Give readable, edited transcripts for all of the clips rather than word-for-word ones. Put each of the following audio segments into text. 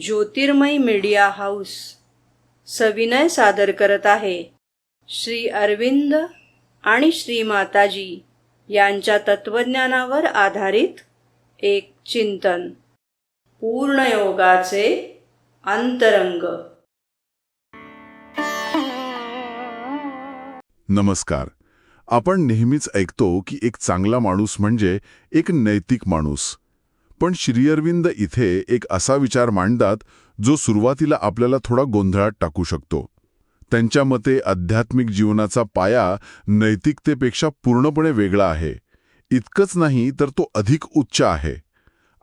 ज्योतिर्मय media house सविनय सादर करत आहे श्री अरविंद आणि श्री माताजी यांच्या तत्वज्ञानावर आधारित एक चिंतन, पूर्णयोगाचे अंतरंग. नमस्कार. आपण नेहमीच ऐकतो की एक चांगला माणूस म्हणजे एक नैतिक माणूस. पण श्री अरविंद इथे एक असा विचार मांडतात जो सुरुवातीला आपल्याला थोडा गोंधळात टाकू शकतो. त्यांच्या मते आध्यात्मिक जीवनाचा पाया नैतिकतेपेक्षा पूर्णपणे वेगळा आहे. इतकंच नाही तर तो अधिक उच्च आहे.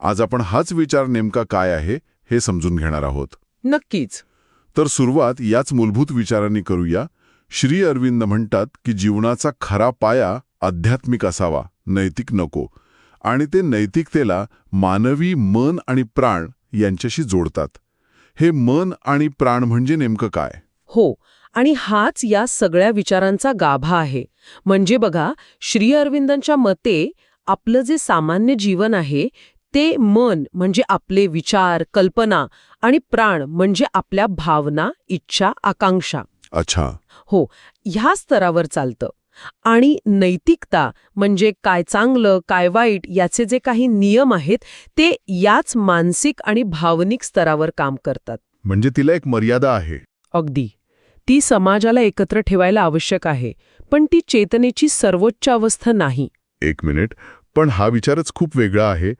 आज आपण हाच विचार नेमका काय आहे हे समजून घेणार आहोत. नक्कीच. तर सुरुवात याच मूलभूत विचारांनी करूया. श्री अरविंद म्हणतात की जीवनाचा खरा पाया आध्यात्मिक असावा, नैतिक नको. आणि ते नैतिकतेला मानवी मन आणि प्राण यांच्याशी जोडतात. हे मन आणि प्राण म्हणजे नेमकं काय? हो, आणि हाच या सगळ्या विचारांचा गाभा आहे. म्हणजे बघा, श्री अरविंदांच्या मते आपलं जे सामान्य जीवन आहे ते मन म्हणजे आपले विचार, कल्पना, आणि प्राण म्हणजे आपल्या भावना, इच्छा, आकांक्षा. अच्छा. हो, ह्या स्तरावर चालतं. आणि नैतिकता म्हणजे काय चांगलं काय वाईट याचे जे काही नियम आहेत ते याच मानसिक आणि भावनिक स्तरावर काम करतात. म्हणजे तिला एक मर्यादा आहे. अगदी. ती समाजाला एकत्र ठेवायला आवश्यक आहे, पण ती चेतनेची सर्वोच्च अवस्था नाही. एक मिनिट, पण हा विचारच खूप वेगळा आहे,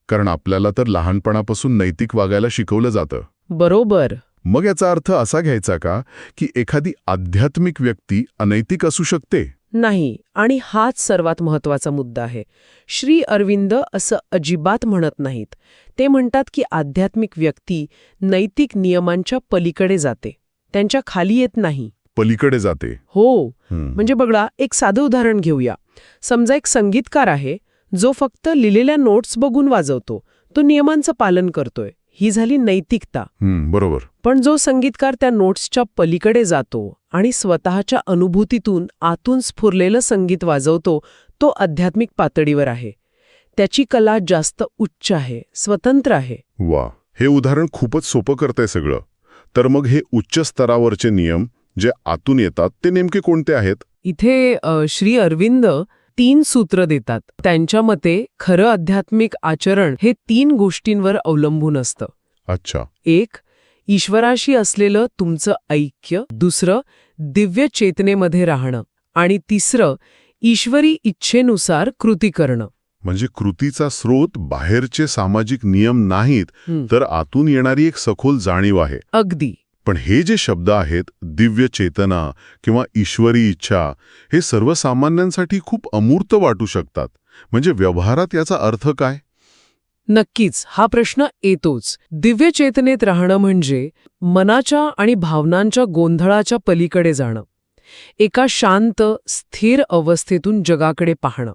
कारण आपल्याला तर लहानपणापासून नैतिक वागायला शिकवलं जातं. बरोबर. मग याचा अर्थ असा घ्यायचा का की एखादी आध्यात्मिक व्यक्ती अनैतिक असू शकते? नाही, आणि हाच सर्वात महत्वाचा मुद्दा आहे. श्री अरविंद असं अजिबात म्हणत नाहीत. ते म्हणतात की आध्यात्मिक व्यक्ती नैतिक नियमांच्या पलीकडे जाते, त्यांच्या खाली येत नाही. पलीकडे जाते? हो. म्हणजे बघा, एक साधं उदाहरण घेऊया. समजा एक संगीतकार आहे जो फक्त लिहिलेल्या नोट्स बघून वाजवतो, तो नियमांचं पालन करतोय, ही झाली नैतिकता. बरोबर. पण जो संगीतकार त्या नोट्सच्या पलीकडे जातो आणि स्वतःच्या अनुभूतीतून आतून स्फुरलेलं संगीत वाजवतो, तो आध्यात्मिक पातळीवर आहे. त्याची कला जास्त उच्च आहे, स्वतंत्र आहे. वा, हे उदाहरण खूपच सोपं करतंय सगळं. तर मग हे उच्च स्तरावरचे नियम जे आतून येतात ते नेमके कोणते आहेत? इथे श्री अरविंद 3 सूत्र देतात. त्यांच्या मते खरं आध्यात्मिक आचरण हे 3 गोष्टींवर अवलंबून असतं. अच्छा. 1. ईश्वराशी असलेलं तुमचं ऐक्य. 2. दिव्य चेतनेमध्ये राहणं. आणि 3. ईश्वरी इच्छेनुसार कृती करणं. म्हणजे कृतीचा स्रोत बाहेरचे सामाजिक नियम नाहीत, तर आतून येणारी एक सखोल जाणीव आहे. अगदी. पण हे जे शब्द आहेत, दिव्य चेतना किंवा ईश्वरी इच्छा, हे सर्वसामान्यांसाठी खूप अमूर्त वाटू शकतात. म्हणजे व्यवहारात याचा अर्थ काय? नक्कीच, हा प्रश्न येतोच. दिव्य चेतनेत राहणं म्हणजे मनाच्या आणि भावनांच्या गोंधळाच्या पलीकडे जाणं. एका शांत, स्थिर अवस्थेतून जगाकडे पाहणं,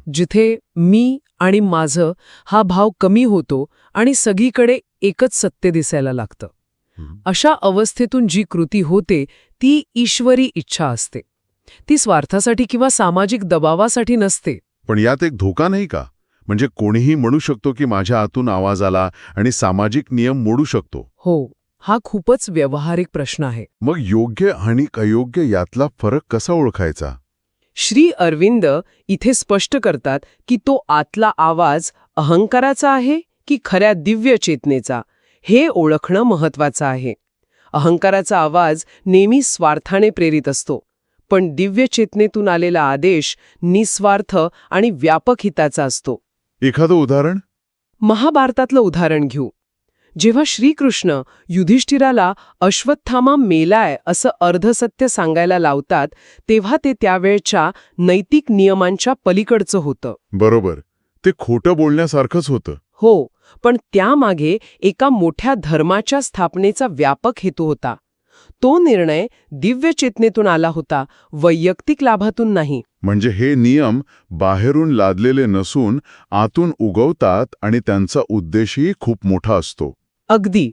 जिथे मी आणि माझं हा भाव कमी होतो आणि सगळीकडे एकच सत्य दिसायला लागतं. अशा अवस्थेतून जी कृती होते ती ईश्वरी इच्छा असते. ती स्वार्थासाठी किंवा सामाजिक दबावासाठी नसते. पण यात एक धोका नाही का? म्हणजे कोणीही म्हणू शकतो की माझ्या आतून आवाज आला आणि सामाजिक नियम मोडू शकतो. हो, हा खूपच व्यावहारिक प्रश्न आहे. मग योग्य आणि अयोग्य यातला फरक कसा ओळखायचा? श्री अरविंद इथे स्पष्ट करतात की तो आतला आवाज अहंकाराचा आहे की खऱ्या दिव्य चेतनेचा, हे ओळखणं महत्वाचं आहे. अहंकाराचा आवाज नेहमी स्वार्थाने प्रेरित असतो, पण दिव्य चेतनेतून आलेला आदेश निस्वार्थ आणि व्यापक हिताचा असतो. एखादं उदाहरण? महाभारतातलं उदाहरण घेऊ. जेव्हा श्रीकृष्ण युधिष्ठिराला अश्वत्थामा मेलाय असं अर्धसत्य सांगायला लावतात, तेव्हा ते त्यावेळच्या नैतिक नियमांच्या पलीकडचं होतं. बरोबर. ते खोटं बोलण्यासारखंच होतं. हो, पण त्यामागे एका मोठ्या धर्माच्या स्थापनेचा व्यापक हेतू होता. तो निर्णय दिव्य चेतनेतून आला होता, वैयक्तिक लाभातून नाही. म्हणजे हे नियम बाहेरून लादलेले नसून आतून उगवतात आणि त्यांचा उद्देशही खूप मोठा असतो. अगदी.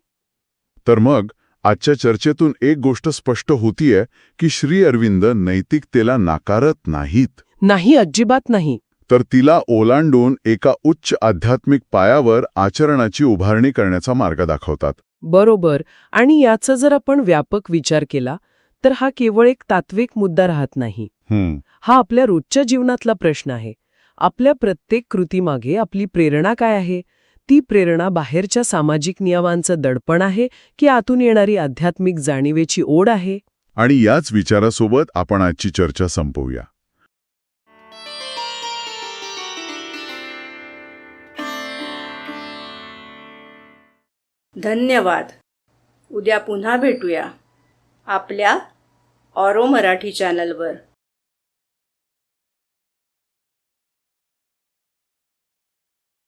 तर मग आजच्या चर्चेतून एक गोष्ट स्पष्ट होतीये की श्री अरविंद नैतिकतेला नाकारत नाहीत. नाही, अजिबात नाही. तर तिला ओलांडून एका उच्च आध्यात्मिक पायावर आचरणाची उभारणी करण्याचा मार्ग दाखवतात. बरोबर. आणि याचा जर आपण व्यापक विचार केला तर हा केवळ एक तात्विक मुद्दा राहत नाही. हा आपल्या रोजच्या जीवनातला प्रश्न आहे. आपल्या प्रत्येक कृतीमागे आपली प्रेरणा काय आहे? ती प्रेरणा बाहेरच्या सामाजिक नियमांचं दडपण आहे की आतून येणारी आध्यात्मिक जाणीवेची ओढ आहे? आणि याच विचारासोबत आपण आजची चर्चा संपवूया. धन्यवाद. उद्या पुन्हा भेटूया आपल्या ऑरो मराठी चॅनलवर.